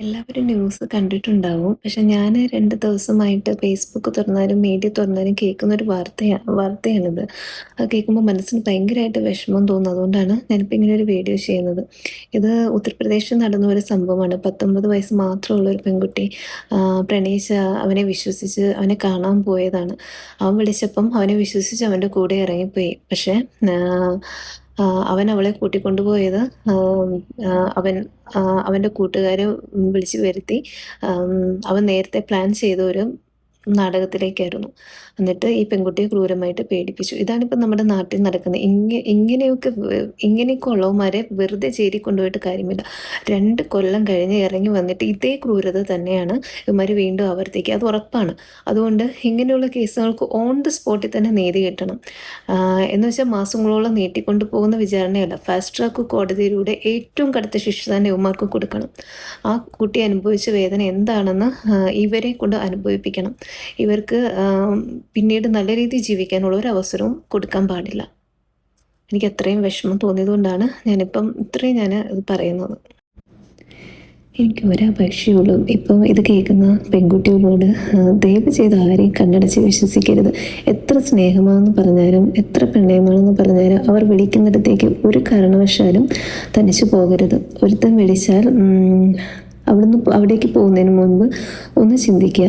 എല്ലാവരും ന്യൂസ് കണ്ടിട്ടുണ്ടാവും. പക്ഷെ ഞാന് 2 ദിവസമായിട്ട് ഫേസ്ബുക്ക് തുറന്നാലും മീഡിയ തുറന്നാലും കേൾക്കുന്നൊരു വാർത്തയാണിത്. അത് കേൾക്കുമ്പോൾ മനസ്സിന് ഭയങ്കരമായിട്ട് വിഷമം തോന്നും. അതുകൊണ്ടാണ് ഞാനിപ്പോൾ ഇങ്ങനെയൊരു വീഡിയോ ചെയ്യുന്നത്. ഇത് ഉത്തർപ്രദേശിൽ നടന്ന ഒരു സംഭവമാണ്. 19 വയസ്സ് മാത്രമുള്ള ഒരു പെൺകുട്ടി പ്രണയിച്ച അവനെ വിശ്വസിച്ച് അവനെ കാണാൻ പോയതാണ്. അവൻ വിളിച്ചപ്പം അവനെ വിശ്വസിച്ച് അവൻ്റെ കൂടെ ഇറങ്ങിപ്പോയി. പക്ഷേ ആഹ് അവൻ അവളെ കൂട്ടിക്കൊണ്ടുപോയത് അവൻ അവൻ്റെ കൂട്ടുകാരെ വിളിച്ചു വരുത്തി. അവൻ നേരത്തെ പ്ലാൻ ചെയ്ത ഒരു നാടകത്തിലേക്കായിരുന്നു. എന്നിട്ട് ഈ പെൺകുട്ടിയെ ക്രൂരമായിട്ട് പീഡിപ്പിച്ചു. ഇതാണിപ്പം നമ്മുടെ നാട്ടിൽ നടക്കുന്നത്. ഇങ്ങനെയൊക്കെ ഉള്ളവന്മാരെ വെറുതെ ജയിലിൽ കൊണ്ടുപോയിട്ട് കാര്യമില്ല. 2 കൊല്ലം കഴിഞ്ഞ് ഇറങ്ങി വന്നിട്ട് ഇതേ ക്രൂരത തന്നെയാണ് ഇവന്മാർ വീണ്ടും ആവർത്തിക്കുക. അത് ഉറപ്പാണ്. അതുകൊണ്ട് ഇങ്ങനെയുള്ള കേസുകൾക്ക് ഓൺ ദി സ്പോട്ടിൽ തന്നെ നീതി കിട്ടണം. എന്ന് വെച്ചാൽ മാസങ്ങളോളം നീട്ടിക്കൊണ്ടു പോകുന്ന വിചാരണയല്ല. ഫാസ്റ്റ് ട്രാക്ക് കോടതിയിലൂടെ ഏറ്റവും കടുത്ത ശിക്ഷ തന്നെ ഇവന്മാർക്ക് കൊടുക്കണം. ആ കുട്ടി അനുഭവിച്ച വേദന എന്താണെന്ന് ഇവരെ കൊണ്ട് അനുഭവിപ്പിക്കണം. ഇവർക്ക് പിന്നീട് നല്ല രീതിയിൽ ജീവിക്കാനുള്ള ഒരു അവസരവും കൊടുക്കാൻ പാടില്ല. എനിക്ക് അത്രയും വിഷമം തോന്നിയതുകൊണ്ടാണ് ഞാനിപ്പം ഇത്രയും ഇത് പറയുന്നത്. എനിക്ക് ഒരപേക്ഷയുള്ളൂ, ഇപ്പം ഇത് കേൾക്കുന്ന പെൺകുട്ടികളോട് ദയവ് ചെയ്ത് ആരെയും കണ്ണടച്ച് വിശ്വസിക്കരുത്. എത്ര സ്നേഹമാണെന്ന് പറഞ്ഞാലും എത്ര പ്രണയമാണെന്ന് പറഞ്ഞാലും അവർ വിളിക്കുന്നിടത്തേക്ക് ഒരു കാരണവശാലും തനിച്ചു പോകരുത്. ഒരുത്തൻ വിളിച്ചാൽ അവിടേക്ക് പോകുന്നതിന് മുൻപ് ഒന്ന് ചിന്തിക്കുക.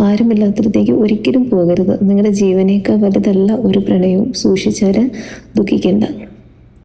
ആരുമില്ലാത്തിടത്തേക്ക് ഒരിക്കലും പോകരുത്. നിങ്ങളുടെ ജീവനേക്കാൾ വലുതല്ല ഒരു പ്രണയവും. സൂക്ഷിച്ചാൽ ദുഃഖിക്കേണ്ട.